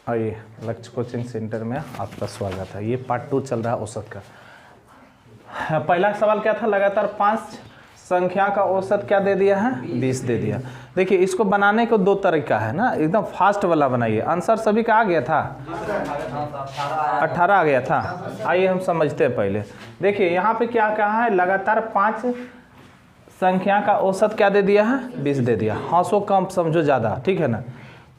आइए, लक्ष्य coaching centre में आपका स्वागत है। ये पार्ट 2 चल रहा है औसत का। पहला सवाल क्या था, लगातार 5 संख्या का औसत क्या दे दिया है, 20 दे दिया। देखिए इसको बनाने को 2 तरीका है ना, एकदम फास्ट वाला बनाइए। आंसर सभी का आ गया था, 18 आ गया था। आइए हम समझते हैं पहले। देखिए यहाँ पे क्या कहा है, लगातार 5 संख्या का औसत क्या दे दिया है, 20 दे दिया। हाँ सो कम समझो ज़्यादा, ठीक है ना।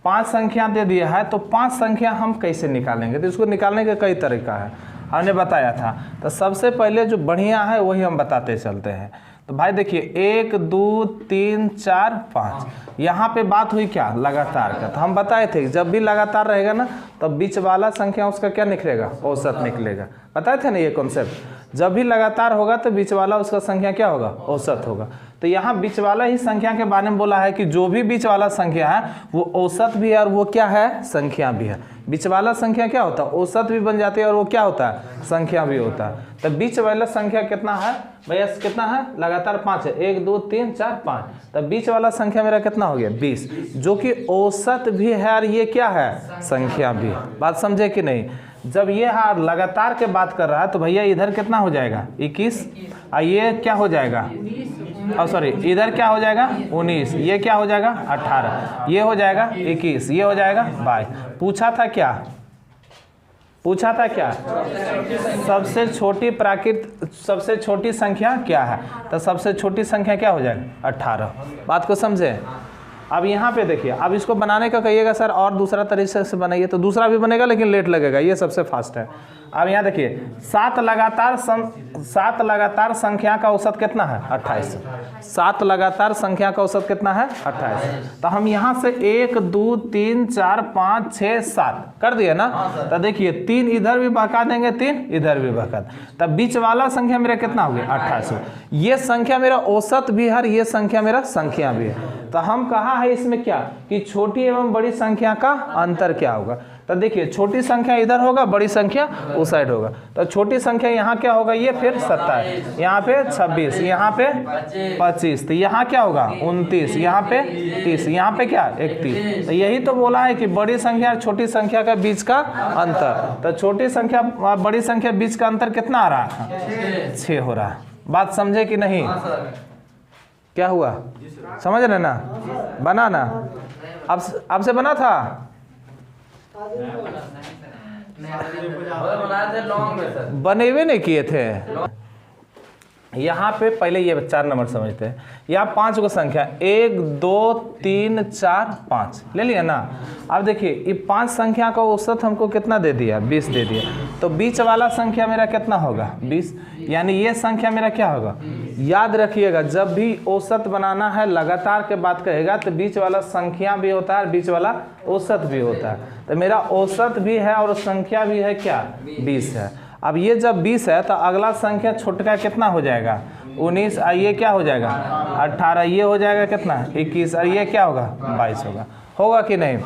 5 संख्या दे दिया है तो 5 संख्या हम कैसे निकालेंगे, तो इसको निकालने का कई तरीका है, हमने बताया था। तो सबसे पहले जो बढ़िया है वही हम बताते चलते हैं। तो भाई देखिए 1 2 3 4 5, यहाँ पे बात हुई क्या, लगातार का। तो हम बताए थे जब भी लगातार रहेगा ना तो बीच वाला संख्या उसका क्या निकलेगा, औसत निकलेगा। बताए थे ना ये कॉन्सेप्ट, जब भी लगातार होगा तो बीच वाला उसका संख्या क्या होगा, औसत होगा। तो यहाँ बीच वाला ही संख्या के बारे में बोला है कि जो भी बीच वाला संख्या है वो औसत भी है और वो क्या है, संख्या भी है। बीच वाला संख्या क्या होता है, औसत भी बन जाती है और वो क्या होता है, संख्या भी होता है। तो बीच वाला संख्या कितना है भैया, कितना है, लगातार 5 है, 1 2 3 4 5। तो बीच वाला संख्या मेरा कितना हो गया, 20, जो कि औसत भी है और ये क्या है, संख्या भी है। बात समझे कि नहीं। जब ये लगातार के बात कर रहा है तो भैया इधर कितना हो जाएगा, 21, और ये क्या हो जाएगा, सॉरी इधर क्या हो जाएगा 19, ये क्या हो जाएगा 18, ये हो जाएगा 21, ये हो जाएगा 22। पूछा था क्या, पूछा था क्या, सबसे छोटी सबसे छोटी संख्या क्या है। तो सबसे छोटी संख्या क्या हो जाएगा, 18। बात को समझे। अब यहाँ पे देखिए, अब इसको बनाने का कहिएगा सर और दूसरा तरीके से बनाइए, तो दूसरा भी बनेगा लेकिन लेट लगेगा, ये सबसे फास्ट है। अब यहाँ देखिए 7 लगातार संख्या का औसत कितना है, 28। 7 लगातार संख्या का औसत कितना है, 28। तो हम यहाँ से 1 2 3 4 5 6 7 कर दिए ना। तो देखिए 3 इधर भी बहका देंगे, 3 इधर भी बहका। तब बीच वाला संख्या मेरा कितना हो गया, 28। ये संख्या मेरा औसत भी है, ये संख्या मेरा संख्या भी है। तो हम कहा है इसमें क्या कि छोटी एवं बड़ी संख्या का अंतर क्या होगा। तो देखिए छोटी संख्या इधर होगा, बड़ी संख्या उस साइड होगा। तो छोटी संख्या यहाँ क्या होगा, ये फिर 27, यहाँ पे 26, यहाँ पे 25, तो यहाँ क्या होगा 29, यहाँ पे 30, यहाँ पे क्या 31। तो यही तो बोला है कि बड़ी संख्या और छोटी संख्या का बीच का अंतर। तो छोटी संख्या बड़ी संख्या बीच का अंतर कितना आ रहा है, 6 हो रहा है। बात समझे कि नहीं, क्या हुआ, समझ रहे ना, बना ना, अब से बना था, बने हुए नहीं किए थे। यहाँ पे पहले ये 4 नंबर समझते हैं। यहाँ 5 को संख्या 1 2 3 4 5 ले लिया ना। अब देखिए ये 5 संख्या का औसत हमको कितना दे दिया, 20 दे दिया। तो बीच वाला संख्या मेरा कितना होगा, 20, यानी ये संख्या मेरा क्या होगा। याद रखिएगा जब भी औसत बनाना है, लगातार के बात कहेगा तो बीच वाला संख्या भी होता है, बीच वाला औसत भी होता है। तो मेरा औसत भी है और संख्या भी है क्या, 20 है। अब ये जब 20 है तो अगला संख्या छोटका कितना हो जाएगा, 19, और ये क्या हो जाएगा 18, ये हो जाएगा कितना 21, और ये क्या होगा 22 होगा कि नहीं।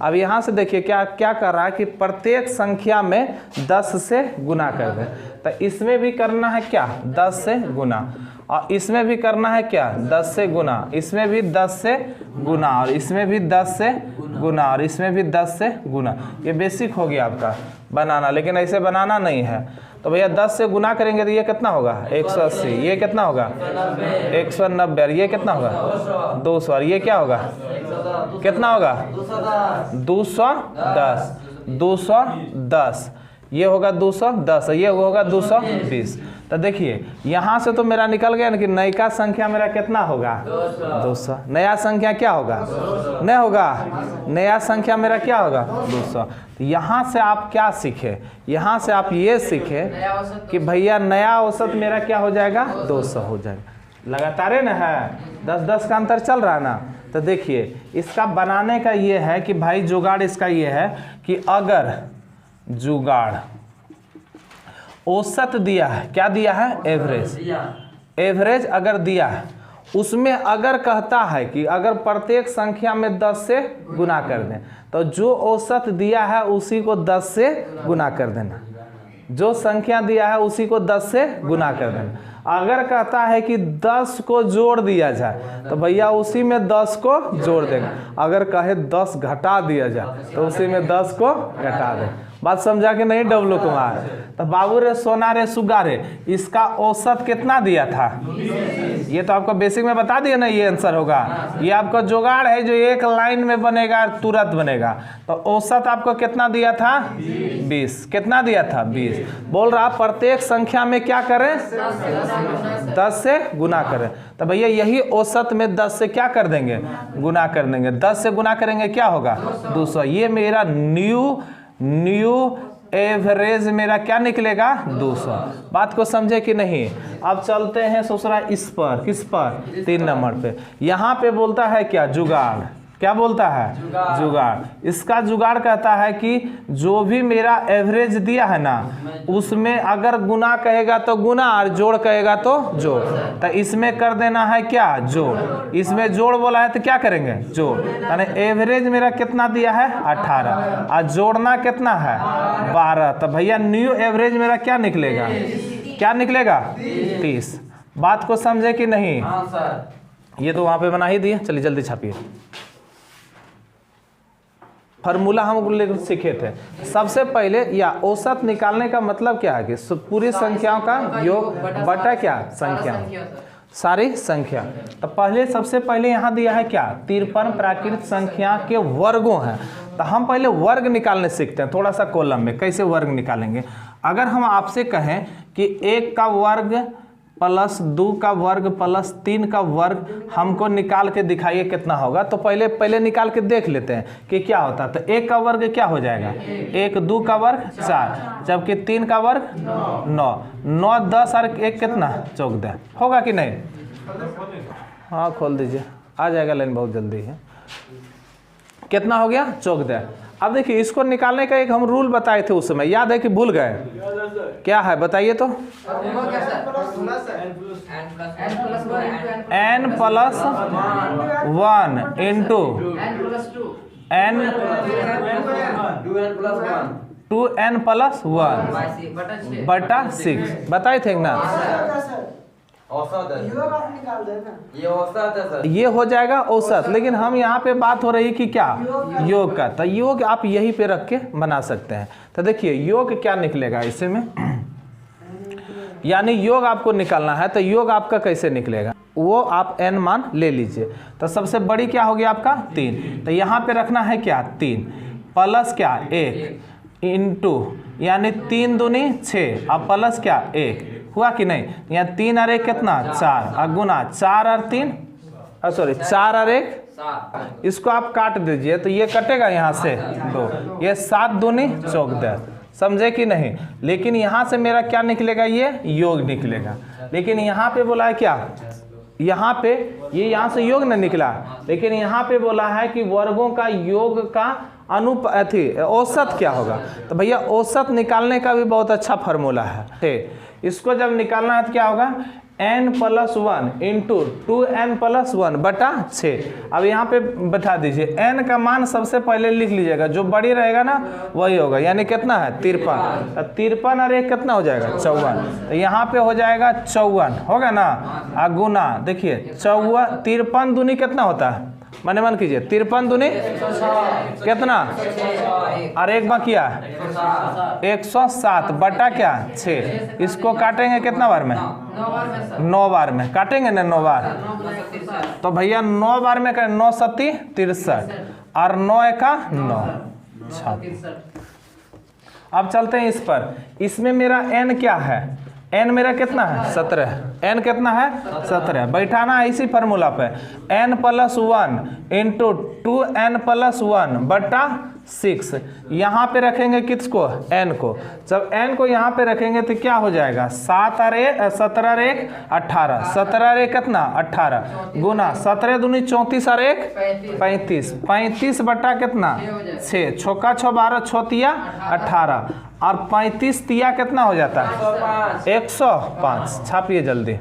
अब यहाँ से देखिए क्या क्या कर रहा है कि प्रत्येक संख्या में 10 से गुना कर दे। तो इसमें भी करना है क्या, 10 से गुना, और इसमें भी करना है क्या, 10 से गुना, इसमें भी 10 से गुना, और इसमें भी 10 से गुना, और इसमें भी 10 से गुना। ये बेसिक हो गया आपका बनाना, लेकिन ऐसे बनाना नहीं है। तो भैया 10 से गुना करेंगे तो ये कितना होगा 180, ये कितना होगा 190, और ये कितना होगा 200, और ये क्या होगा कितना होगा 210, 210, ये होगा 210, ये होगा 220। तो देखिए यहाँ से तो मेरा निकल गया ना कि नयिका संख्या मेरा कितना होगा 200, नया संख्या क्या होगा, नहीं होगा, नया संख्या मेरा क्या होगा 200। तो यहाँ से आप क्या सीखे, यहाँ से आप ये सीखे कि भैया नया औसत मेरा क्या हो जाएगा 200 हो जाएगा। लगातार है ना, है 10-10 का अंतर चल रहा है ना। तो देखिए इसका बनाने का ये है कि भाई जुगाड़ इसका ये है कि अगर जुगाड़ औसत दिया है, क्या दिया है, एवरेज, एवरेज अगर दिया है, उसमें अगर कहता है कि अगर प्रत्येक संख्या में 10 से गुना कर दें, तो जो औसत दिया है उसी को 10 से गुना कर देना, जो संख्या दिया है उसी को 10 से गुना कर देना। अगर कहता है कि 10 को जोड़ दिया जाए तो भैया उसी में 10 को जोड़ देंगे। अगर कहे 10 घटा दिया जाए तो उसी में 10 को घटा दें। बात समझा कि नहीं डब्लू कुमार? तो बाबू रे सोना रे सुगा रे, इसका औसत कितना दिया था? ये तो आपको बेसिक में बता दिया ना, ये आंसर होगा। ये आपका जुगाड़ है जो एक लाइन में बनेगा, तुरंत बनेगा। तो औसत आपको कितना दिया था? 20। कितना दिया था? 20। बोल रहा प्रत्येक संख्या में क्या करें? 10 से गुना करें। तो भैया यही औसत में 10 से क्या कर देंगे? गुना कर देंगे। 10 से गुना करेंगे क्या होगा? 200। ये मेरा न्यू एवरेज मेरा क्या निकलेगा? 200। बात को समझे कि नहीं? अब चलते हैं दूसरा इस पर, किस पर? 3 नंबर पे। यहाँ पे बोलता है क्या? जुगाड़। क्या बोलता है? जुगाड़। इसका जुगाड़ कहता है कि जो भी मेरा एवरेज दिया है ना, उसमें अगर गुना कहेगा तो गुना और जोड़ कहेगा तो जोड़। तो इसमें कर देना है क्या? जोड़। इसमें जोड़ बोला है तो क्या करेंगे? जोड़। यानी एवरेज मेरा कितना दिया है? 18 और जोड़ना कितना है? 12। तो भैया न्यू एवरेज मेरा क्या निकलेगा? क्या निकलेगा? 30। बात को समझे कि नहीं? ये तो वहां पे बना ही दिए। चलिए जल्दी छापिए। फार्मूला हम सीखे थे। सबसे पहले या औसत निकालने का मतलब क्या है कि पूरी संख्याओं का योग बटा क्या? संख्या, सारी संख्या। तो पहले सबसे पहले यहाँ दिया है क्या? 53 प्राकृत संख्या के वर्गों हैं। तो हम पहले वर्ग निकालने सीखते हैं थोड़ा सा कॉलम में। कैसे वर्ग निकालेंगे? अगर हम आपसे कहें कि 1 का वर्ग प्लस 2 का वर्ग प्लस 3 का वर्ग हमको निकाल के दिखाइए कितना होगा, तो पहले निकाल के देख लेते हैं कि क्या होता है। तो 1 का वर्ग क्या हो जाएगा? 1, 2 का वर्ग 4, जबकि 3 का वर्ग 9, 9, 10 और 1 कितना? 14। होगा कि नहीं? हाँ खोल दीजिए, आ जाएगा लाइन बहुत जल्दी है। कितना हो गया? 14। अब देखिए इसको निकालने का एक हम रूल बताए थे उस समय, याद है कि भूल गए? क्या है बताइए तो? n plus 1 into n 2n plus 1 बटा 6 बताए थे ना? ये हो जाएगा औसत। लेकिन हम यहाँ पे बात हो रही कि क्या? योग का। तो योग आप यहीं पे रख के बना सकते हैं। तो देखिए योग क्या निकलेगा इसे में, यानी योग आपको निकालना है। तो योग आपका कैसे निकलेगा वो आप n मान ले लीजिए। तो सबसे बड़ी क्या होगी आपका? 3। तो यहाँ पे रखना है क्या? 3 प्लस क्या? 1 इंटू, यानी 3 दूनी 6 अब प्लस क्या? 1। हुआ कि नहीं? यहाँ 3 और 1 कितना? 4 और गुना 4 और 3 सॉरी 4 और 1, इसको आप काट दीजिए तो ये कटेगा यहाँ से 2, ये 7 दूनी 14। समझे कि नहीं? लेकिन यहाँ से मेरा क्या निकलेगा? ये योग निकलेगा। लेकिन यहाँ पे बोला है क्या? यहाँ पे ये यहाँ से योग न निकला, लेकिन यहाँ पे बोला है कि वर्गों का योग का औसत क्या होगा। तो भैया औसत निकालने का भी बहुत अच्छा फार्मूला है। इसको जब निकालना है तो क्या होगा? n plus 1 into 2n plus 1 बटा 6। अब यहाँ पे बैठा दीजिए। n का मान सबसे पहले लिख लीजिएगा, जो बड़ी रहेगा ना वही होगा। यानी कितना है? 53। 53 और 1 कितना हो जाएगा? 54। तो यहाँ पे हो जाएगा 54, होगा ना? आ गुना देखिए 53 दूनी कितना होता है? मन मन कीजिए। 53 दूनी कितना? और 1 बाकिया 107 बटा क्या? 6। इसको काटेंगे कितना बार में? 9 बार में काटेंगे ना, 9 बार। तो भैया 9 बार में करें 9 सत्ती 63 और 9 एका 9 66। अब चलते हैं इस पर। इसमें मेरा n क्या है? n मेरा कितना है? 17। n कितना है? 17। बैठाना है इसी फार्मूला पे। n plus 1 into 2n plus 1 बटा 6। यहाँ पे रखेंगे किसको? n को। जब n को यहाँ पे रखेंगे तो क्या हो जाएगा? 7 और 1 17 और 1 18, 17 और 1 कितना? 18 गुना 17 दूनी 34 और 1 35, 35 बटा कितना? 6। 6 का 6 12, 6 तिया 18 और 35 तिया कितना हो जाता है? 105। छापिए जल्दी।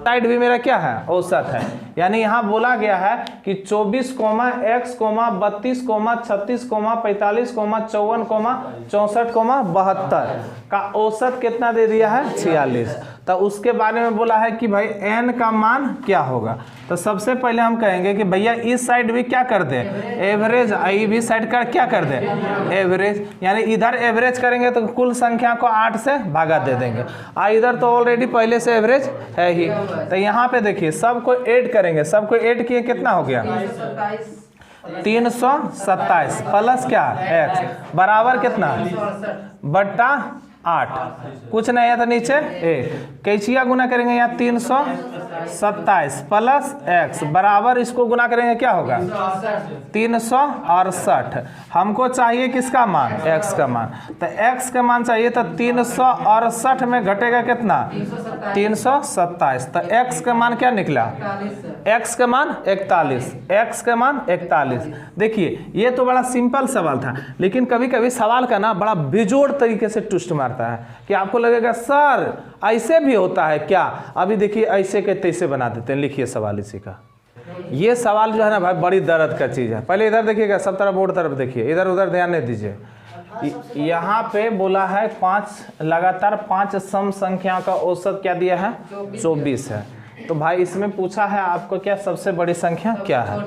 साइड भी मेरा क्या है, औसत है। यानी यहाँ बोला गया है कि 24, x, 32, 36, 45, 54, 64, 72 का औसत कितना दे दिया है, 46। तो उसके बारे में बोला है कि भाई n का मान क्या होगा। तो सबसे पहले हम कहेंगे कि भैया इस साइड भी क्या कर दे, एवरेज, आई भी साइड का क्या कर दे, एवरेज। यानी इधर एवरेज करेंगे तो कुल संख्या को 8 से भागा दे देंगे, और इधर तो ऑलरेडी पहले से एवरेज है ही। तो यहाँ पे देखिए सबको ऐड करेंगे, सबको ऐड किए कितना हो गया, 327 प्लस क्या x बराबर कितना, बट्टा 8, कुछ नहीं है तो नीचे 1, कैचिया गुना करेंगे यहाँ 327 प्लस x बराबर, इसको गुना करेंगे क्या होगा, 368। हमको चाहिए किसका मान, x का मान। तो x का मान चाहिए तो 368 में घटेगा कितना, 327। तो x का मान क्या निकला, x का मान 41, x का मान 41। देखिए ये तो बड़ा सिंपल सवाल था, लेकिन कभी कभी सवाल का ना बड़ा बेजोड़ तरीके से ट्विस्ट मारता है कि आपको लगेगा सर ऐसे भी होता है क्या। अभी देखिए ऐसे के तैसे बना देते हैं। लिखिए सवाल इसी का। ये सवाल जो है ना भाई बड़ी दर्द का चीज़ है। पहले इधर देखिएगा, सब तरफ बोर्ड तरफ देखिए, इधर उधर ध्यान नहीं दीजिए। यहाँ पे बोला है 5 लगातार 5 सम संख्या का औसत क्या दिया है, 24 है। तो भाई इसमें पूछा है आपको क्या सबसे बड़ी संख्या क्या है,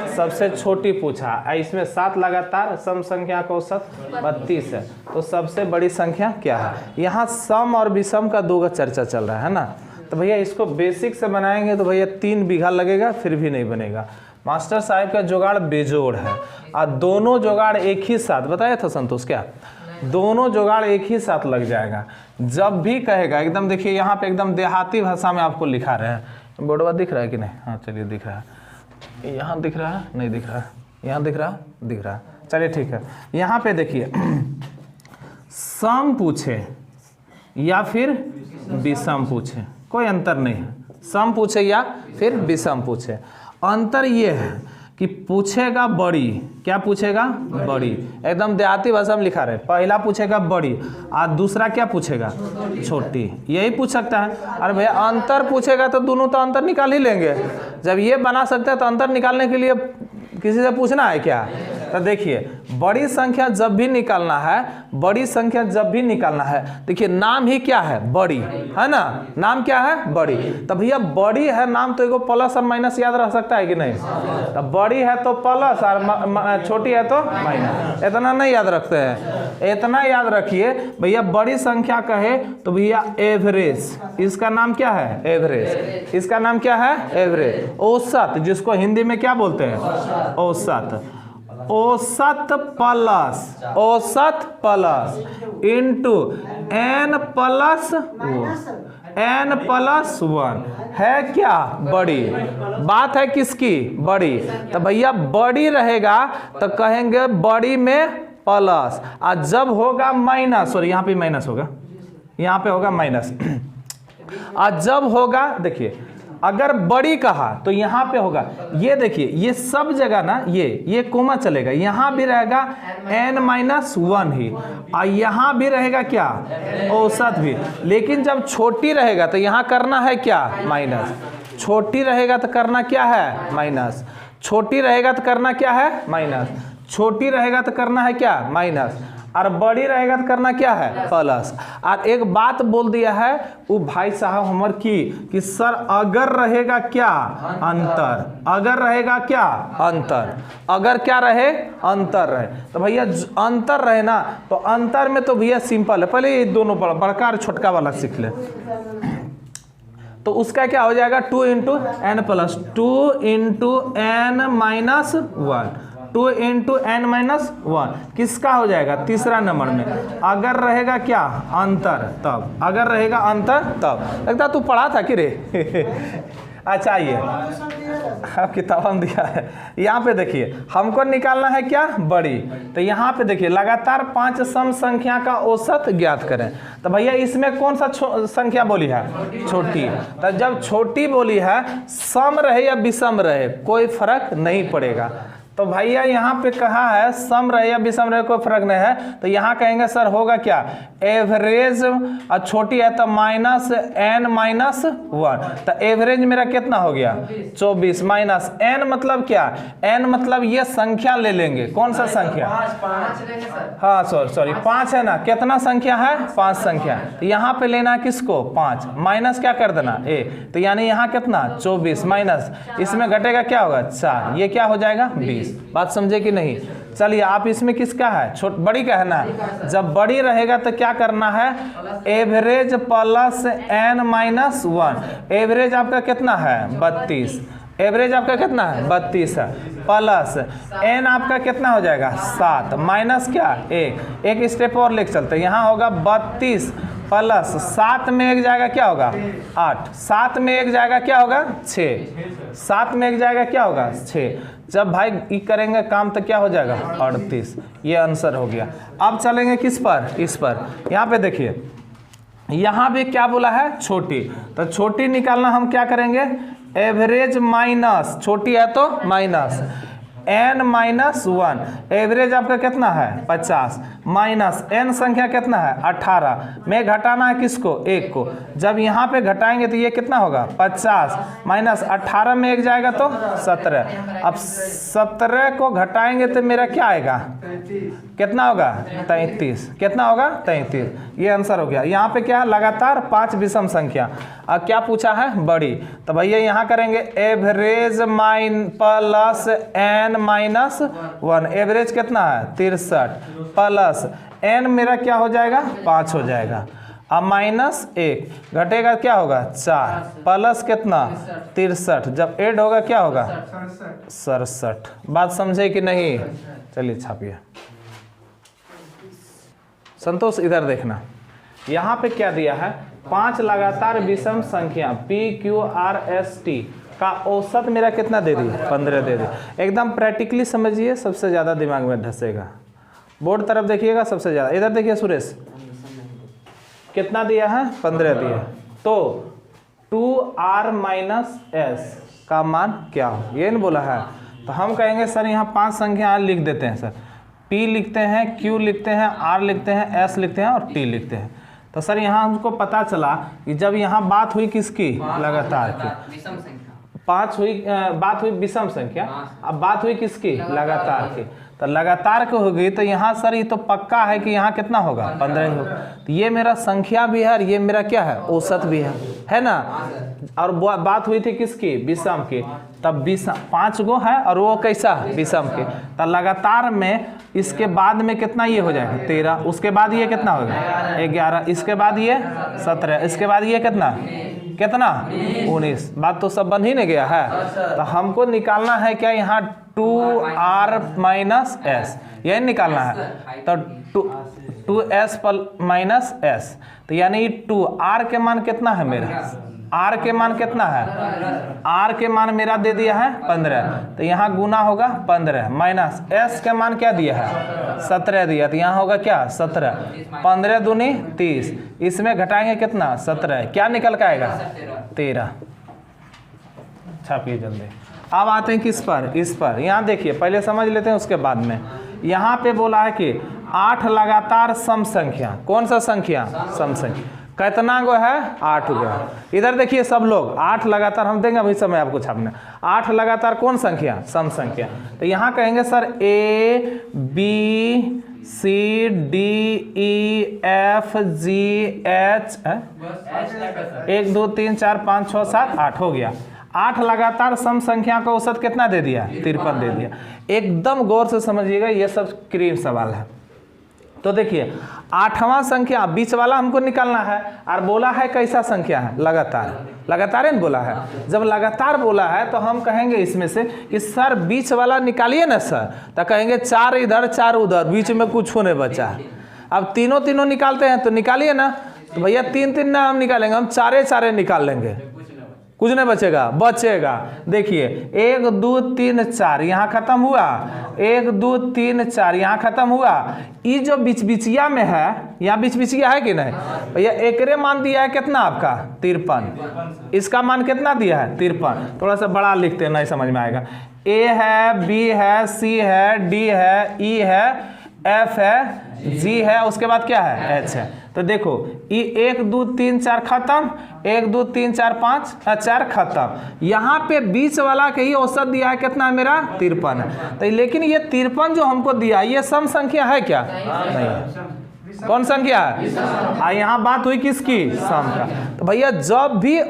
सबसे छोटी पूछा है। इसमें 7 लगातार सम संख्या का औसत 32 है, तो सबसे बड़ी संख्या क्या है। यहाँ सम और विषम का 2 का चर्चा चल रहा है ना। तो भैया इसको बेसिक से बनाएंगे तो भैया 3 बीघा लगेगा, फिर भी नहीं बनेगा। मास्टर साहब का जुगाड़ बेजोड़ है, और दोनों जुगाड़ एक ही साथ, बताया था संतोष क्या, दोनों जुगाड़ एक ही साथ लग जाएगा। जब भी कहेगा एकदम, देखिए यहाँ पे एकदम देहाती भाषा में आपको लिखा रहे हैं। बोर्डवा दिख रहा है कि नहीं, हाँ चलिए दिख रहा है। यहाँ दिख रहा है, नहीं दिख रहा है, यहाँ दिख रहा, दिख रहा है, चलिए ठीक है। यहाँ पे देखिए सम पूछे या फिर विषम पूछे कोई अंतर नहीं है। सम पूछे या फिर विषम पूछे, अंतर ये है कि पूछेगा बड़ी, क्या पूछेगा, बड़ी। एकदम देहाती भाषा में लिखा रहे, पहला पूछेगा बड़ी और दूसरा क्या पूछेगा, छोटी। यही पूछ सकता है। अरे भैया अंतर पूछेगा तो दोनों तो अंतर निकाल ही लेंगे। जब ये बना सकते हैं तो अंतर निकालने के लिए किसी से पूछना है क्या। तो देखिए बड़ी संख्या जब भी निकालना है, बड़ी संख्या जब भी निकालना है, देखिए नाम ही क्या है, बड़ी है ना, नाम क्या है, बड़ी। तो भैया बड़ी है नाम तो एगो प्लस और माइनस याद रह सकता है कि नहीं। तो बड़ी है तो प्लस और छोटी है तो माइनस, इतना नहीं याद रखते हैं। इतना याद रखिए भैया बड़ी संख्या कहे तो भैया एवरेज, इसका नाम क्या है, एवरेज। इसका नाम क्या है, एवरेज। औसत, जिसको हिंदी में क्या बोलते हैं, औसत। औसत प्लस इंटू n प्लस 1 है क्या, बड़ी। बात है किसकी, बड़ी। तो भैया बड़ी रहेगा तो कहेंगे बड़ी में प्लस, और जब होगा माइनस, और यहाँ पे माइनस होगा, यहाँ पे होगा माइनस। और जब होगा, देखिए अगर बड़ी कहा तो यहाँ पे होगा, ये देखिए ये सब जगह ना ये कोमा चलेगा, यहाँ भी रहेगा n-1 ही, और यहाँ भी रहेगा क्या, औसत भी। लेकिन जब छोटी रहेगा तो यहाँ करना है क्या, माइनस। छोटी रहेगा तो करना क्या है, माइनस। छोटी रहेगा तो करना क्या है, माइनस। छोटी रहेगा तो करना है क्या, माइनस। और बड़ी रहेगा तो करना क्या है, प्लस। और एक बात बोल दिया है वो भाई साहब हमर की कि सर अगर रहेगा क्या, अंतर। अगर रहेगा क्या, अंतर। अगर क्या रहे, अंतर रहे। तो भैया अंतर रहे ना, तो अंतर में तो भैया सिंपल है, पहले ये दोनों बड़का और छोटका वाला सीख ले। तो उसका क्या हो जाएगा, 2 into N plus 2 into N minus 1, 2 into N minus 1 किसका हो जाएगा, तीसरा नंबर में। अगर रहेगा क्या, अंतर, तब। अगर रहेगा अंतर तब। लगता तू पढ़ा था कि रे। अच्छा ये अब किताब में दिया है। यहाँ पे देखिए हमको निकालना है क्या, बड़ी। तो यहाँ पे देखिए लगातार 5 सम संख्या का औसत ज्ञात करें। तो भैया इसमें कौन सा संख्या बोली है, छोटी। तो जब छोटी बोली है, सम रहे या विषम रहे कोई फर्क नहीं पड़ेगा। तो भैया यहाँ पे कहा है सम रहे या विषम रहे कोई फर्क नहीं है, तो यहाँ कहेंगे सर होगा क्या, एवरेज, और छोटी है तो माइनस n माइनस 1, तो एवरेज मेरा कितना हो गया 24 माइनस n मतलब क्या, n मतलब ये संख्या ले लेंगे, कौन सा संख्या, हाँ सॉरी 5 है ना, कितना संख्या है 5 संख्या, तो यहाँ पे लेना है किसको 5, माइनस क्या कर देना a, तो यानी यहाँ कितना 24 माइनस, इसमें घटेगा क्या होगा 4, ये क्या हो जाएगा 20। बात समझे कि नहीं। चलिए आप इसमें किसका है, बड़ी का है ना, जब बड़ी रहेगा तो क्या करना है, average plus n minus 1, average आपका कितना है 32, एवरेज आपका कितना है 32 है, प्लस n आपका कितना हो जाएगा 7, माइनस क्या एक स्टेप और लेके चलते हैं, यहाँ होगा 32 प्लस 7 में एक जाएगा क्या होगा 8, 7 में एक जाएगा क्या होगा 6, 7 में एक जाएगा क्या होगा 6, जब भाई ई करेंगे काम तो क्या हो जाएगा 38, ये आंसर हो गया। अब चलेंगे किस पर, इस पर, यहाँ पे देखिए यहाँ भी क्या बोला है छोटी, तो छोटी निकालना हम क्या करेंगे, एवरेज माइनस, छोटी है तो माइनस n माइनस 1, एवरेज आपका कितना है 50, माइनस n संख्या कितना है 18 में घटाना है किसको 1 को, जब यहाँ पे घटाएंगे तो ये कितना होगा 50 माइनस 18 में एक जाएगा तो 17, अब 17 को घटाएंगे तो मेरा क्या आएगा, कितना होगा 33, कितना होगा 33, ये आंसर हो गया। यहाँ पे क्या लगातार 5 विषम संख्या, अब क्या पूछा है बड़ी, तो भैया यहाँ करेंगे average mine plus n minus 1, average कितना है 63 प्लस n मेरा क्या हो जाएगा 5 हो जाएगा, अब माइनस 1 घटेगा क्या होगा 4 प्लस कितना 63, जब ऐड होगा क्या होगा 67। बात समझे कि नहीं, चलिए छापिए। संतोष इधर देखना, यहाँ पे क्या दिया है 5 लगातार विषम संख्या PQRST का औसत मेरा कितना दे दी 15 दे दी, एकदम प्रैक्टिकली समझिए, सबसे ज़्यादा दिमाग में धंसेगा। बोर्ड तरफ देखिएगा सबसे ज़्यादा, इधर देखिए सुरेश कितना दिया है 15 दिया, तो 2r माइनस एस का मान क्या हो, ये नहीं बोला है, तो हम कहेंगे सर यहाँ 5 संख्या लिख देते हैं सर, P लिखते हैं, Q लिखते हैं, R लिखते हैं, S लिखते हैं और T लिखते हैं। तो सर यहाँ हमको पता चला कि जब यहाँ बात हुई किसकी लगातार की, 5 हुई बात हुई विषम संख्या, अब बात हुई किसकी लगातार की, तो लगातार की होगी, तो यहाँ सर ये तो पक्का है कि यहाँ कितना होगा 15 ही होगा, तो ये मेरा संख्या भी है और ये मेरा क्या है औसत भी है ना। और बात हुई थी किसकी विषम की, तब 5 गो है और वो कैसा है विषम के, तो लगातार में इसके बाद में कितना ये हो जाएगा 13, उसके बाद ये कितना होगा 11, इसके बाद ये 17, इसके बाद ये कितना 19। बात तो सब बन ही नहीं गया है, तो हमको निकालना है क्या यहाँ 2r माइनस एस, यही निकालना है, तो 2s माइनस एस, तो यानी 2r के मान कितना है मेरा, r के मान कितना है, r के मान मेरा दे दिया है 15, तो यहाँ गुना होगा 15 माइनस s के मान क्या दिया है 17 दिया, तो यहाँ होगा क्या 17, 15 दूनी 30, इसमें घटाएंगे कितना 17, क्या निकल के आएगा 13। छापिए जल्दी। अब आते हैं किस पर, इस पर, यहाँ देखिए पहले समझ लेते हैं उसके बाद में। यहाँ पे बोला है कि 8 लगातार सम संख्या, कौन सा संख्या सम संख्या, कितना गो है 8 गो है। इधर देखिए सब लोग 8 लगातार, हम देंगे अभी समय आपको छापने, 8 लगातार कौन संख्या सम संख्या, तो यहाँ कहेंगे sir A B C D E F G H 1 2 3 4 5 6 7 8 हो गया। 8 लगातार सम संख्या का औसत कितना दे दिया 53 दे दिया। एकदम गौर से समझिएगा, ये सब क्रीम सवाल है। तो देखिए 8वां संख्या बीच वाला हमको निकालना है, और बोला है कैसा संख्या है लगातार, लगातार है बोला है। जब लगातार बोला है तो हम कहेंगे इसमें से कि सर बीच वाला निकालिए ना सर, तो कहेंगे 4 इधर 4 उधर, बीच में कुछ होने बचा है। अब तीनों निकालते हैं तो निकालिए ना, तो भैया 3 ना हम निकालेंगे, हम 4 निकाल लेंगे, कुछ नहीं बचेगा, बचेगा। देखिए 1 2 3 4 यहाँ खत्म हुआ, 1 2 3 4 यहाँ खत्म हुआ। ये जो बीच बिचिया में है, यहाँ बीच बिचिया है कि नहीं भैया? एकरे मान दिया है कितना आपका 53, इसका मान कितना दिया है 53। थोड़ा सा बड़ा लिखते हैं, नहीं समझ में आएगा। ए है, बी है, सी है, डी है, ई है, एफ है, जी है, उसके बाद क्या है एच है। तो देखो ये 1 2 3 4 खत्म, 1 2 3 4 5 4 खत्म। यहाँ पे बीच वाला के ही औसत दिया है कितना है मेरा 53 है। तो लेकिन ये 53 जो हमको दिया ये सम संख्या है क्या? नहीं है। कौन संख्या है? यहाँ बात हुई किसकी? सम का। तो भैया जब भी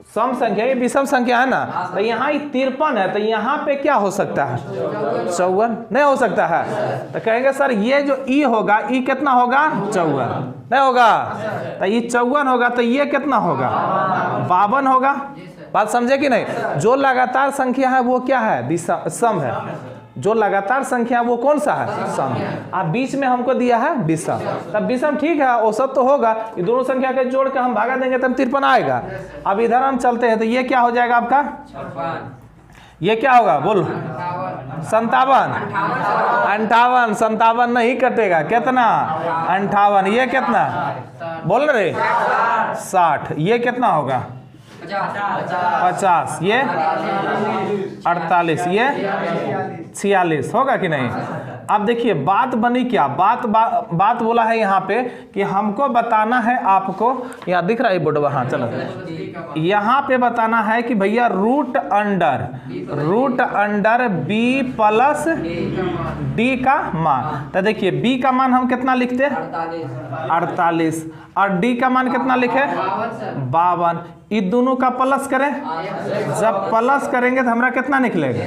सम संख्या, ये विषम संख्या है ना, तो यहाँ 53 है, तो यहाँ पे क्या हो सकता है? 54 नहीं हो सकता है। तो कहेंगे सर ये जो ई होगा, ई कितना होगा? 54 नहीं होगा। तो ये 54 होगा, तो ये कितना होगा? 52 होगा। बात समझे कि नहीं? जो लगातार संख्या है वो क्या है? विषम, सम है। जो लगातार संख्या वो कौन सा है? सम। अब बीच में हमको दिया है विषम, तब विषम ठीक है, औसत तो होगा। ये दोनों संख्या के जोड़ के हम भागा देंगे तब 53 आएगा। अब इधर हम चलते हैं, तो ये क्या हो जाएगा आपका? ये क्या होगा बोलो? 57, 58, 57 नहीं कटेगा, कितना? 58। ये कितना बोल रहे? 60। ये कितना होगा? 50। ये 48। ये 46 होगा कि नहीं? अब देखिए बात बनी क्या? बात बोला है यहाँ पे कि हमको बताना है आपको, यहाँ दिख रहा है बोर्ड? हाँ चलो, यहाँ पे बताना है कि भैया root under B plus D का मान। तो देखिए बी का मान हम कितना लिखते हैं? 48। और डी का मान कितना लिखे? 52। ये दोनों का प्लस करें, जब प्लस करेंगे तो हमारा कितना निकलेगा?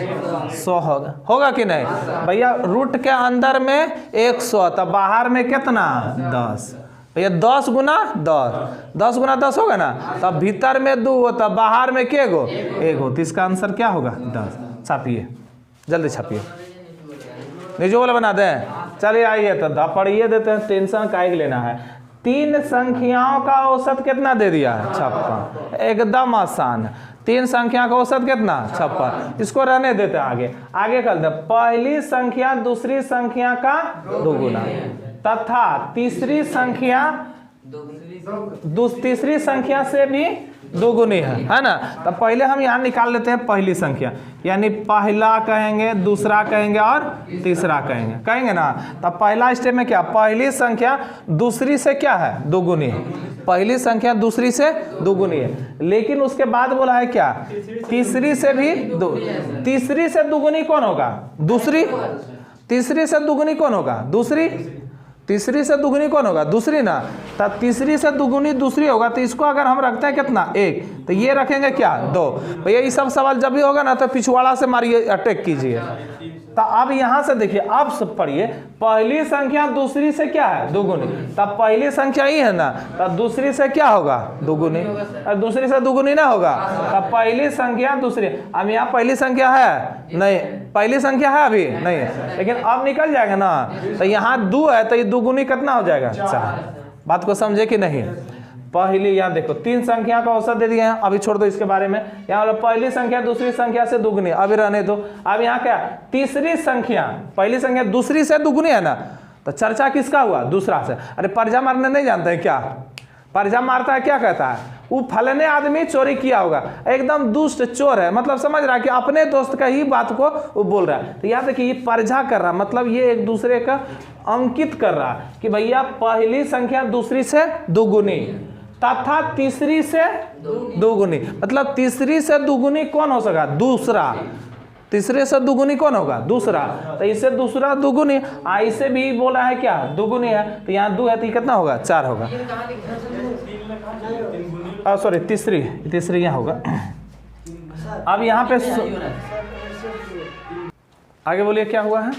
100 होगा कि नहीं भैया? रूट के अंदर में 100, तो बाहर में कितना? 10। भैया 10 गुना 10, 10 गुना 10 होगा ना। तब भीतर में 2 होता, बाहर में के गो? 1 हो। तो इसका आंसर क्या होगा? 10। छापिए, जल्दी छापिए, निजो वाला बना दें। चलिए आइए तो पढ़िए देते हैं, टेंशन काहे लेना है। 3 संख्याओं का औसत कितना दे दिया है? 56। एकदम आसान। 3 संख्या का औसत कितना? 56। इसको रहने देते हैं, आगे कर दे। पहली संख्या दूसरी संख्या का दोगुना तथा तीसरी संख्या से भी दोगुनी है ना। तब पहले हम यहाँ निकाल लेते हैं पहली संख्या, यानी पहला कहेंगे, दूसरा कहेंगे और तीसरा कहेंगे ना। तब पहला स्टेप में क्या? पहली संख्या दूसरी से क्या है? दोगुनी है। पहली संख्या दूसरी से दोगुनी है, लेकिन उसके बाद बोला है क्या? तीसरी से भी तीसरी से दोगुनी कौन होगा? दूसरी। तीसरी से दोगुनी कौन होगा? दूसरी। तीसरी से दुगुनी कौन होगा? दूसरी ना। तब तीसरी से दुगुनी दूसरी होगा, तो इसको अगर हम रखते हैं कितना? 1, तो ये रखेंगे क्या? 2। भैया ये सब सवाल जब भी होगा ना तो पिछवाड़ा से मारिए, अटैक कीजिए। तो अब यहाँ से देखिए, अब सब पढ़िए। पहली संख्या दूसरी से क्या है? दोगुनी। तब पहली संख्या ही है ना, तब दूसरी से क्या होगा? दोगुनी। और दूसरी से दोगुनी ना होगा, तब पहली संख्या दूसरी। अब यहाँ पहली संख्या है नहीं, पहली संख्या है अभी नहीं है, लेकिन अब निकल जाएगा ना। तो यहाँ 2 है, तो ये दोगुनी कितना हो जाएगा? 4। बात को समझे कि नहीं? पहली, यहाँ देखो 3 संख्या का औसत दे दिया है, अभी छोड़ दो इसके बारे में। यहाँ पहली संख्या दूसरी संख्या से दुगुनी, अभी रहने दो। अब यहाँ क्या? तीसरी संख्या पहली संख्या दूसरी से दुगुनी है ना, तो चर्चा किसका हुआ? दूसरा से। अरे पर्जा मारने नहीं जानते हैं क्या? पर्जा मारता है क्या कहता है? वो फलने आदमी चोरी किया होगा, एकदम दुष्ट चोर है, मतलब समझ रहा है कि अपने दोस्त का ही बात को वो बोल रहा है। तो याद है कि ये पर्जा कर रहा, मतलब ये एक दूसरे का अंकित कर रहा कि भैया पहली संख्या दूसरी से दोगुनी तथा तीसरी से दोगुनी, मतलब तीसरी से दोगुनी कौन हो सका? दूसरा। तीसरे से दुगुनी कौन होगा? दूसरा। तो इससे दूसरा दुगुनी, इसे भी बोला है क्या? दुगुनी है। तो यहाँ 2 है, तो कितना होगा? 4 होगा। सॉरी, तीसरी यहाँ होगा। अब यहाँ पे आगे बोलिए क्या हुआ है?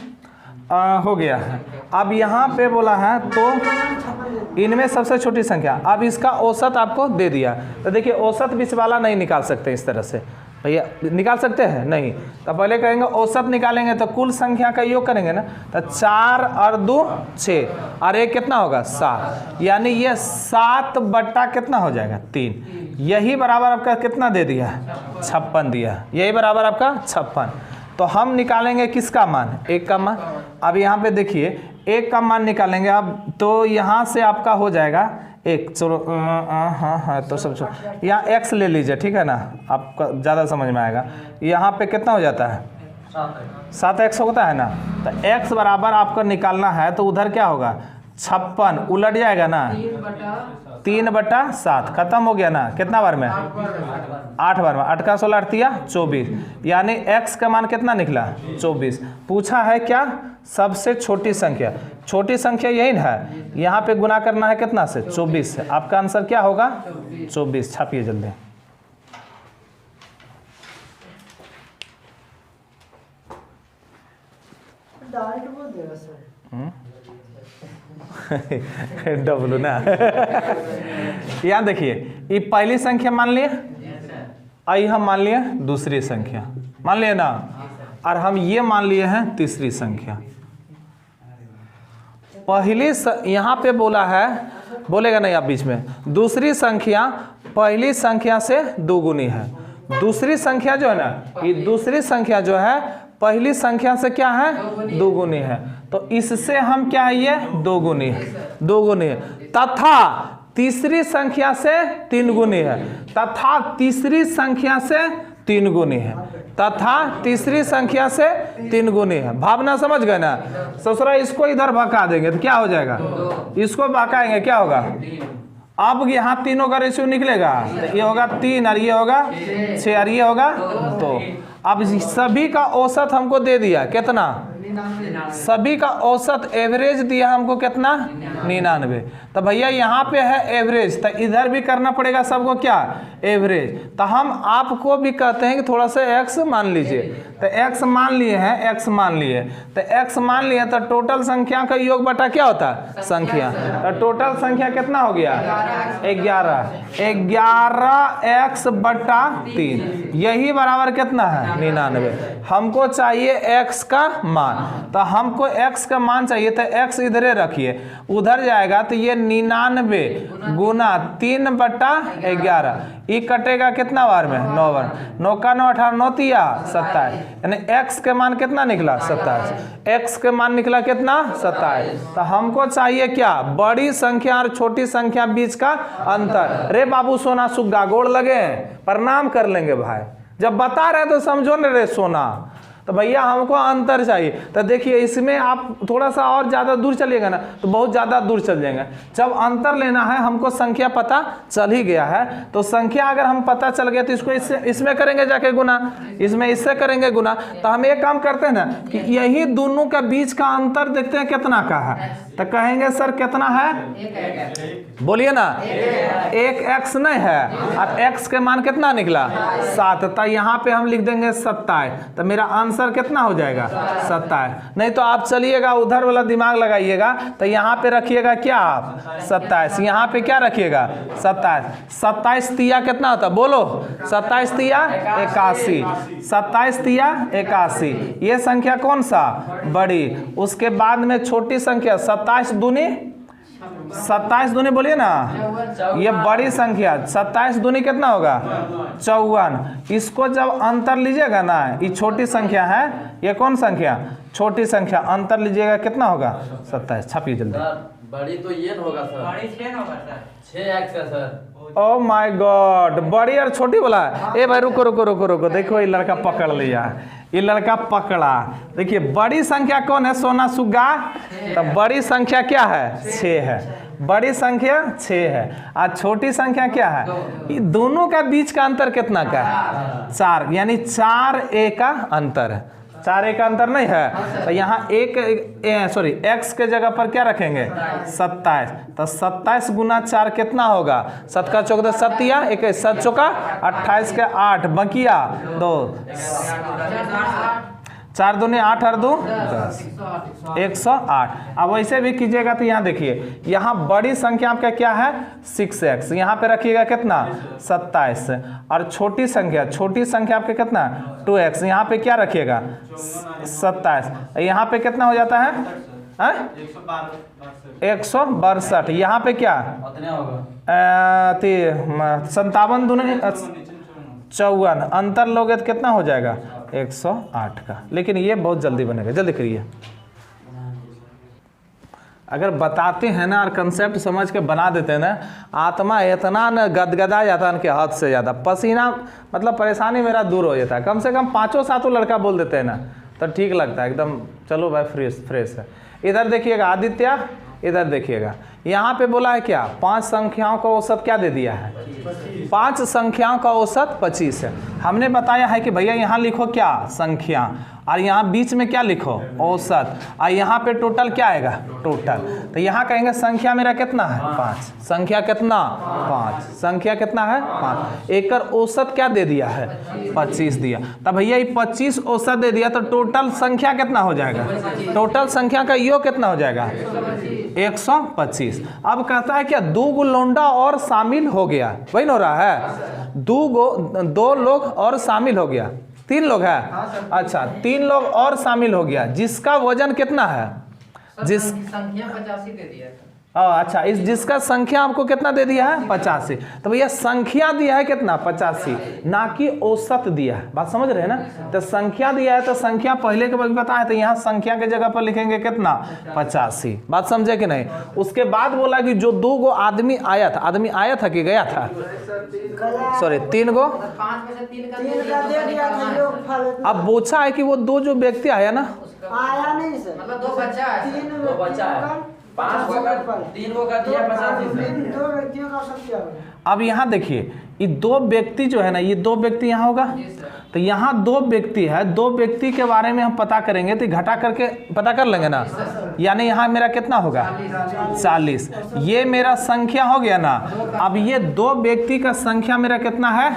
हो गया है। अब यहाँ पे बोला है तो इनमें सबसे छोटी संख्या, अब इसका औसत आपको दे दिया। तो देखिए औसत बीच वाला नहीं निकाल सकते इस तरह से। भैया निकाल सकते हैं? नहीं। तो पहले कहेंगे औसत निकालेंगे तो कुल संख्या का योग करेंगे ना, तो 4 और 2 6 और 1 कितना होगा? 7, यानी ये 7 बट्टा कितना हो जाएगा? 3। यही बराबर आपका कितना दे दिया, 56 दिया, यही बराबर आपका 56। तो हम निकालेंगे किसका मान, 1 का मान। अब यहाँ पे देखिए 1 का मान निकालेंगे अब, तो यहाँ से आपका हो जाएगा 1, चलो हाँ तो सब यहाँ x ले लीजिए, ठीक है ना, आपका ज़्यादा समझ में आएगा। यहाँ पे कितना हो जाता है, 7x होता है ना। तो x बराबर आपको निकालना है, तो उधर क्या होगा, 56 उलट जाएगा ना, 3/7 खत्म हो गया ना, कितना बार में, 8 बार में, 8 का 16 8 तिया 24, यानी x का मान कितना निकला, 24। पूछा है क्या, सबसे छोटी संख्या, छोटी संख्या यही ना है, यहाँ पे गुना करना है कितना से, 24 से। आपका आंसर क्या होगा, 24। छापिए जल्दी। डब्लू ना यहाँ देखिए, ये पहली संख्या मान लिए, आई हम मान लिए दूसरी संख्या, मान लिए ना, और हम ये मान लिए हैं तीसरी संख्या। पहली यहाँ पे बोला है, बोलेगा नहीं आप बीच में, दूसरी संख्या पहली संख्या से दोगुनी है। दूसरी संख्या जो है ना, ये दूसरी संख्या जो है पहली संख्या से क्या है, दोगुनी है। तो इससे हम क्या है, ये दोगुनी है, तथा तीसरी संख्या से 3 गुनी है, तथा तीसरी संख्या से 3 गुनी है, तथा तीसरी संख्या से 3 गुनी है। भावना समझ गए ना। ससुरा इसको इधर भगा देंगे तो क्या हो जाएगा, इसको भगाएंगे क्या होगा, अब यहाँ तीनों का रेशियो निकलेगा, तो ये होगा 3 और ये होगा 6 और ये होगा 2। अब सभी का औसत हमको दे दिया कितना, सभी का औसत एवरेज दिया हमको कितना, 99। तो भैया यहाँ पे है एवरेज, तो इधर भी करना पड़ेगा सबको क्या, एवरेज। तो हम आपको भी कहते हैं कि थोड़ा सा x मान लीजिए, तो x मान लिए हैं, x मान लिए, तो x मान लिए, तो टोटल संख्या का योग बटा क्या होता है, संख्या। तो टोटल संख्या कितना हो गया, 11x बटा 3, यही बराबर कितना है, 99। हमको चाहिए x का मान, तो हमको x का मान चाहिए, तो x इधरे रखिए, उधर जाएगा तो ये 99 गुना 3/11, ये कटेगा कितना बार में, 9 बार, 9 का 9 18 9 तिया 27, यानी x के मान कितना निकला, 27। x के मान निकला कितना, 27। तो हमको चाहिए क्या, बड़ी संख्या और छोटी संख्या बीच का अंतर। रे बाबू सोना सुग्गा गोड़ लगे, प्रणाम कर लेंगे भाई, जब बता रहे तो समझो न रे सोना। तो भैया हमको अंतर चाहिए। तो देखिए इसमें आप थोड़ा सा और ज़्यादा दूर चलिएगा ना तो बहुत ज़्यादा दूर चल जाएंगे। जब अंतर लेना है, हमको संख्या पता चल ही गया है, तो संख्या अगर हम पता चल गया तो इसको इसमें करेंगे जाके गुना, इसमें इससे करेंगे गुना। तो हम एक काम करते हैं ना कि यही दोनों के बीच का अंतर देखते हैं कितना का है, तो कहेंगे सर कितना है, बोलिए ना, 1x नहीं है, और x के मान कितना निकला, 7। तो यहाँ पे हम लिख देंगे 27, तो मेरा आंसर कितना हो जाएगा, 27। नहीं तो आप चलिएगा उधर वाला दिमाग लगाइएगा, तो यहाँ पे रखिएगा क्या आप, 27, यहाँ पे क्या रखिएगा, 27। 27 तिया कितना होता, बोलो, 27 तिया 81, 27 तिया 81, ये संख्या कौन सा, बड़ी। उसके बाद में छोटी संख्या 27 दूनी, 27 दूनी बोलिए ना, ये बड़ी संख्या, 27 दूनी कितना होगा, 54। इसको जब अंतर लीजिएगा ना, ये छोटी संख्या है, ये कौन संख्या, छोटी संख्या, अंतर लीजिएगा कितना होगा, 27। छापिए जल्दी। बड़ी तो ये होगा सर, बड़ी 6 होगा सर, 6x का सर। ओ माय गॉड, बड़ी और छोटी बोला। ए भाई रुको रुको रुको रुको, देखो ये लड़का पकड़ लिया, ये लड़का पकड़ा। देखिए बड़ी संख्या कौन है सोना सुग्गा, तो बड़ी संख्या क्या है, 6 है, बड़ी संख्या 6 है, और छोटी संख्या क्या है, ये दोनों का बीच का अंतर कितना का है, 4, यानी 4a का अंतर है, 4a का अंतर नहीं है। तो यहाँ x के जगह पर क्या रखेंगे, 27। तो 27 गुना 4 कितना होगा, 7 का 14 7 या 21, 7 चौका 28 के 8 बकिया 2, 4 दूनी 8 और 2 10, 108। अब वैसे भी कीजिएगा तो यहाँ देखिए, यहाँ बड़ी संख्या आपका क्या है, 6x, यहाँ पे रखिएगा कितना, 27, और छोटी संख्या आपके कितना, 2x, यहाँ पे क्या रखिएगा, 27, यहाँ पे कितना हो जाता है, है 162। यहाँ पे क्या उतने होगा 57 दूनी 54, अंतर लोगे तो कितना हो जाएगा 108 का। लेकिन ये बहुत जल्दी बनेगा, जल्दी करिए। अगर बताते हैं ना और कंसेप्ट समझ के बना देते हैं ना, आत्मा इतना न गदगदा जाता है कि हद से ज़्यादा, पसीना मतलब परेशानी मेरा दूर हो जाता है। कम से कम 5-7 लड़का बोल देते हैं ना तो ठीक लगता है एकदम, चलो भाई फ्रेश है। इधर देखिएगा आदित्य, इधर देखिएगा, यहाँ पे बोला है क्या 5 संख्याओं का औसत क्या दे दिया है 5 संख्याओं का औसत 25 है। हमने बताया है कि भैया यहाँ लिखो क्या संख्या, और यहाँ बीच में क्या लिखो औसत, और यहाँ पे टोटल क्या आएगा टोटल। तो यहाँ कहेंगे संख्या मेरा कितना है 5, संख्या कितना 5, संख्या कितना है 5, एक औसत क्या दे दिया है 25 दिया। तब भैया ये 25 औसत दे दिया तो टोटल संख्या कितना हो जाएगा, टोटल संख्या का योग कितना हो जाएगा 125। अब कहता है क्या 2 लौंडा और शामिल हो गया, वही ना हो रहा है 2 लोग और शामिल हो गया, 3 लोग है, अच्छा 3 लोग और शामिल हो गया, जिसका वजन कितना है, जिस संख्या 85 दे दिया था। अच्छा इस जिसका संख्या आपको कितना दे दिया है 85। तो भैया संख्या दिया है कितना 85, ना कि औसत दिया है। बात समझ रहे हैं ना, तो संख्या दिया है तो संख्या पहले के भी पता है, तो यहाँ संख्या के जगह पर लिखेंगे कितना 85। बात समझे कि नहीं। उसके बाद बोला कि जो 2 आदमी आया था, आदमी आया था कि गया था, सॉरी 3 गो, 5 में से 3 का अब पूछा है कि वो 2 जो व्यक्ति आया ना, आया नहीं सर, मतलब 2 बच्चा है, 2 बच्चा है, 5 को का 3 को का दिया 85 से। 2 व्यक्तियों का औसत क्या होगा। अब यहाँ देखिए ये 2 व्यक्ति जो है ना, ये 2 व्यक्ति यहाँ होगा, तो यहाँ 2 व्यक्ति है, 2 व्यक्ति के बारे में हम पता करेंगे तो घटा करके पता कर लेंगे ना, यानी यहाँ मेरा कितना होगा 40, ये मेरा संख्या हो गया ना। अब ये 2 व्यक्ति का संख्या मेरा कितना है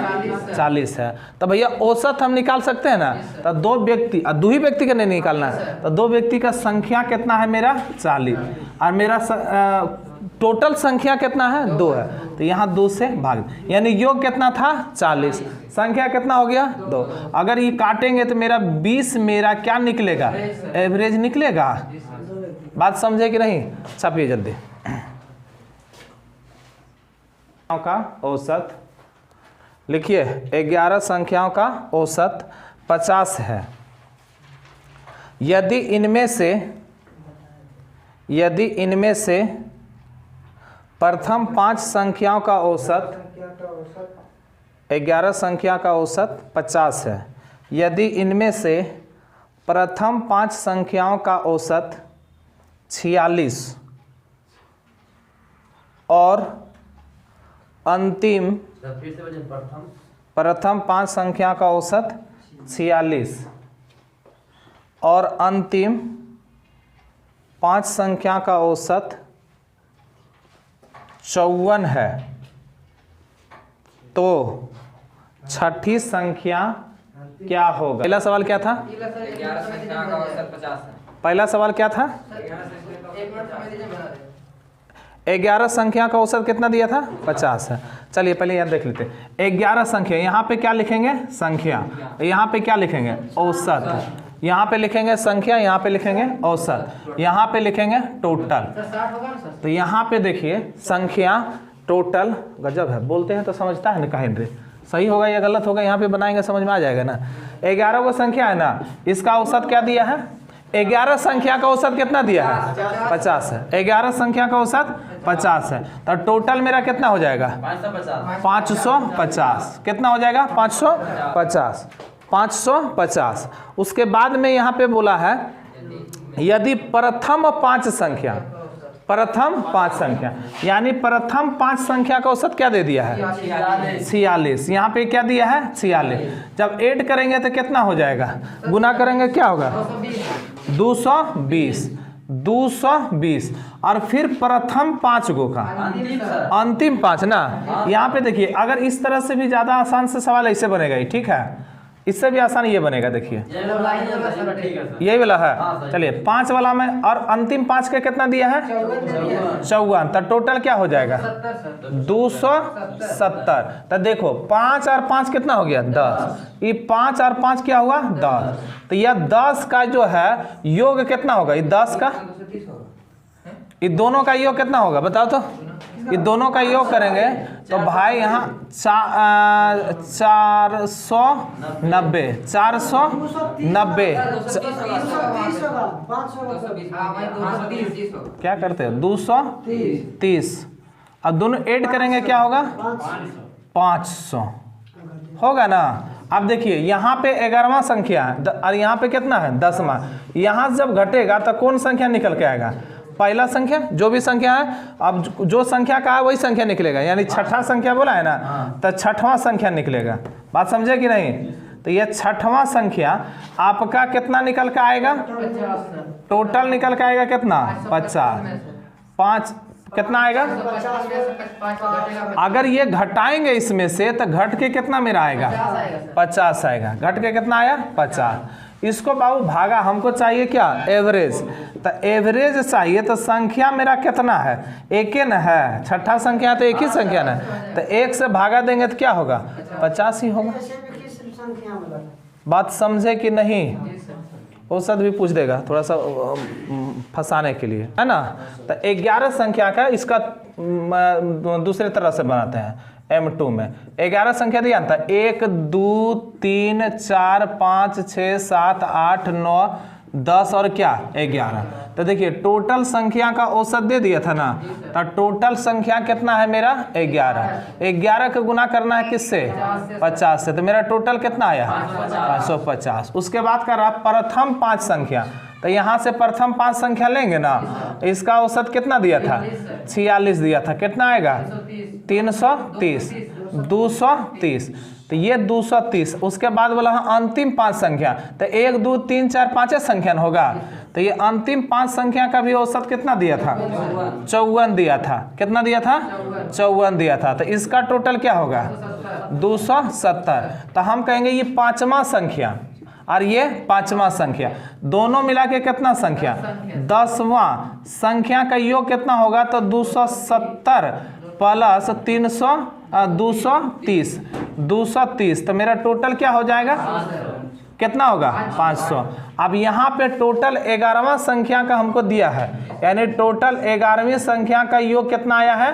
40 है, तो भैया औसत हम निकाल सकते हैं ना। तो 2 व्यक्ति, 2 ही व्यक्ति का नहीं निकालना है, तो 2 व्यक्ति का संख्या कितना है मेरा 40, और मेरा टोटल संख्या कितना है 2 है, तो यहाँ 2 से भाग, यानी योग कितना था 40, संख्या कितना हो गया 2। अगर ये काटेंगे तो मेरा 20 मेरा क्या निकलेगा एवरेज निकलेगा। बात समझे कि नहीं, छापिए जल्दी। का औसत लिखिए, 11 संख्याओं का औसत 50 है। यदि इनमें से प्रथम 5 संख्याओं का औसत 11 संख्या का औसत 50 है, यदि इनमें से प्रथम 5 संख्याओं का औसत 46 और अंतिम फिर से प्रथम 5 संख्या का औसत 46 और अंतिम 5 संख्या का औसत 54 है, तो छठी संख्या क्या होगा। पहला सवाल क्या था, 11 संख्या का औसत 50 है। पहला सवाल क्या था, 11 संख्या का औसत कितना दिया था 50 है। चलिए पहले यहाँ देख लेते हैं 11 संख्या, यहाँ पे क्या लिखेंगे संख्या, यहाँ पे क्या लिखेंगे औसत, यहाँ पे लिखेंगे संख्या, यहाँ पे लिखेंगे औसत, यहाँ पे लिखेंगे टोटल। तो यहाँ पे देखिए संख्या टोटल, गजब है, बोलते हैं तो समझता है ना कहेंगे सही होगा या गलत होगा, यहाँ पे बनाएंगे समझ में आ जाएगा ना। 11 को संख्या है ना, इसका औसत क्या दिया है 11 संख्या का औसत कितना दिया है 50 है, 11 संख्या का औसत 50 है, तो टोटल मेरा कितना हो जाएगा 550, कितना हो जाएगा 550। उसके बाद में यहाँ पे बोला है यदि प्रथम 5 संख्या, प्रथम 5 संख्या, यानी प्रथम 5 संख्या का औसत क्या दे दिया है 46, यहाँ पे क्या दिया है 46। जब ऐड करेंगे तो कितना हो जाएगा, गुना करेंगे क्या होगा 220 और फिर प्रथम 5 गो का अंतिम 5 ना। यहाँ पे देखिए अगर इस तरह से भी ज़्यादा आसान से सवाल ऐसे बनेगा ही, ठीक है। इससे भी आसान ये बनेगा, देखिए ये वाला ही है सर, ठीक है सर। यही वाला हाँ, है। सही। चलिए 5 वाला में और अंतिम 5 के कितना दिया है 54, तो टोटल क्या हो जाएगा 270। तो देखो 5 और 5 कितना हो गया 10, ये 5 और 5 क्या हुआ 10, तो यह 10 का जो है योग कितना होगा, ये 10 का, ये दोनों का योग कितना होगा बताओ तो, ये दोनों का योग करेंगे तो भाई यहाँ 490 क्या करते हैं 230, अब दोनों ऐड करेंगे क्या होगा 500 होगा ना। अब देखिए यहाँ पे 11वां संख्या है और यहाँ पे कितना है 10वां, यहाँ जब घटेगा तो कौन संख्या निकल के आएगा, पहला संख्या, जो भी संख्या है, अब जो संख्या का है वही संख्या निकलेगा, यानी छठा संख्या बोला है ना, तो छठवां संख्या निकलेगा। बात समझे कि नहीं, तो ये छठवां संख्या आपका कितना निकल के आएगा, टोटल निकल के आएगा कितना 50, 5 कितना आएगा, अगर ये घटाएंगे इसमें से तो घट के कितना मेरा आएगा 50 आएगा, घट के कितना आया 50। इसको बाबू भागा, हमको चाहिए क्या एवरेज, तो एवरेज चाहिए तो संख्या मेरा कितना है, एक ही न है, छठा संख्या है तो एक ही संख्या ना, तो 1 से भागा देंगे तो क्या होगा 50 ही होगा। बात समझे कि नहीं, औसत भी पूछ देगा थोड़ा सा फंसाने के लिए, है ना। तो 11 संख्या का इसका दूसरे तरह से बनाते हैं M2 में 11 संख्या दिया था 1 2 3 4 5 6 7 8 9 10 और क्या 11। तो देखिए टोटल संख्या का औसत दे दिया था ना, तो टोटल संख्या कितना है मेरा 11 का गुना करना है किससे 50 से, तो मेरा टोटल कितना आया 550। उसके बाद का रहा प्रथम 5 संख्या, तो यहाँ से प्रथम 5 संख्या लेंगे ना, इसका औसत कितना दिया था 46 दिया था, कितना आएगा 330 230, तो ये 230। उसके बाद बोला हाँ अंतिम 5 संख्या, तो 1 2 3 4 5 संख्या होगा, तो ये अंतिम 5 संख्या का भी औसत कितना दिया था 54 दिया था, कितना दिया था 54 दिया था, तो इसका टोटल क्या होगा 270। तो हम कहेंगे ये 5वां संख्या और ये 5वां संख्या दोनों मिला के कितना संख्या 10वां संख्या का योग कितना होगा, तो 270 प्लस 230, तो मेरा टोटल क्या हो जाएगा कितना होगा 500। अब यहाँ पे टोटल 11वां संख्या का हमको दिया है, यानी टोटल 11वीं संख्या का योग कितना आया है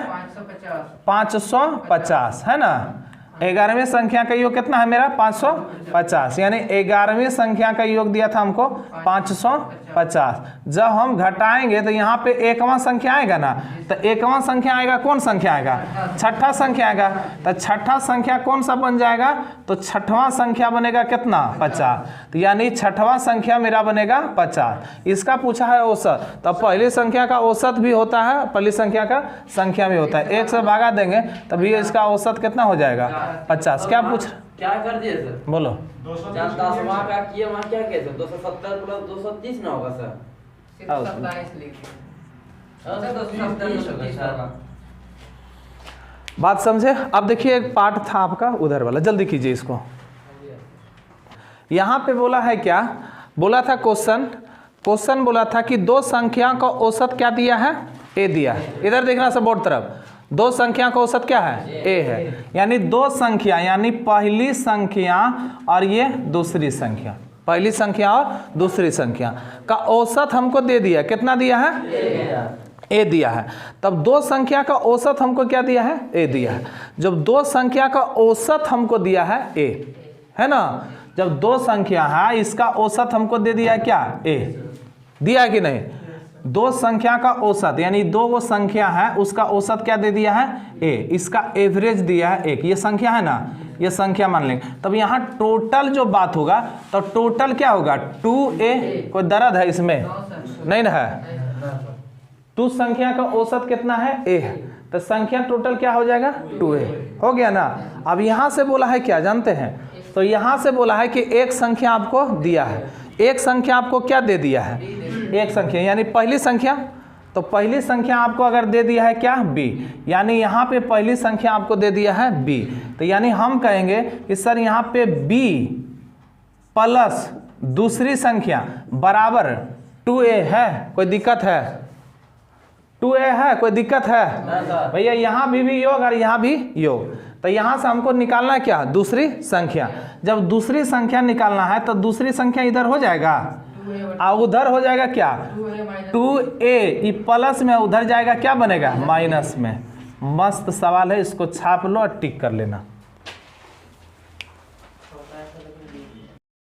550, है ना। 11वीं संख्या का योग कितना है मेरा 550, यानी 11वीं संख्या का योग दिया था हमको 550। जब हम घटाएंगे तो यहाँ पे 1वां संख्या आएगा ना, तो 1वां संख्या आएगा, कौन संख्या आएगा छठा संख्या आएगा, तो छठा संख्या कौन सा बन जाएगा, तो छठवां संख्या बनेगा कितना 50, तो यानी छठवां संख्या मेरा बनेगा 50। इसका पूछा है औसत, तो पहली संख्या का औसत भी होता है, पहली संख्या का संख्या भी होता है, 1 से भागा देंगे तभी इसका औसत कितना हो जाएगा 50। क्या पूछ क्या कर दिए सर, बोलो 10वां का किए वहाँ क्या किए सर 270 प्लस 230 ना होगा सर, बात समझे। अब देखिए एक पार्ट था आपका उधर वाला, जल्दी कीजिए इसको। यहाँ पे बोला है क्या, बोला था क्वेश्चन बोला था कि 2 संख्या का औसत क्या दिया है ए दिया है। इधर देखना सब बोर्ड तरफ, 2 संख्या का औसत क्या है ए है, यानी 2 संख्या, यानी पहली संख्या और ये दूसरी संख्या, पहली संख्या और दूसरी संख्या का औसत हमको दे दिया, कितना दिया है ए दिया है। तब 2 संख्या का औसत हमको क्या दिया है ए दिया है। जब 2 संख्या का औसत हमको दिया है ए, है ना, जब 2 संख्या है इसका औसत हमको दे दिया है क्या ए, दिया है कि नहीं। 2 संख्या का औसत यानी 2 वो संख्या है उसका औसत क्या दे दिया है ए, इसका एवरेज दिया है 1, ये संख्या है ना, ये संख्या मान लेंगे। तब यहाँ टोटल जो बात होगा तो टोटल क्या होगा 2a, कोई दर्द है इसमें नहीं ना है, 2 संख्या का औसत कितना है a है, तो संख्या टोटल क्या हो जाएगा 2a हो गया ना। अब यहाँ से बोला है क्या जानते हैं, तो यहाँ से बोला है कि एक संख्या आपको दिया है, एक संख्या आपको क्या दे दिया है, एक संख्या यानी पहली संख्या, तो पहली संख्या आपको अगर दे दिया है क्या b, यानी यहाँ पे पहली संख्या आपको दे दिया है b, तो यानी हम कहेंगे कि सर यहाँ पे b प्लस दूसरी संख्या बराबर 2a है, कोई दिक्कत है? 2a है, कोई दिक्कत है? भैया यहाँ भी योग और यहाँ भी योग, तो यहाँ से हमको निकालना है क्या? दूसरी संख्या। जब दूसरी संख्या निकालना है तो दूसरी संख्या इधर हो जाएगा और उधर हो जाएगा क्या? 2a, ये प्लस में उधर जाएगा क्या बनेगा? माइनस में। मस्त सवाल है, इसको छाप लो और टिक कर लेना।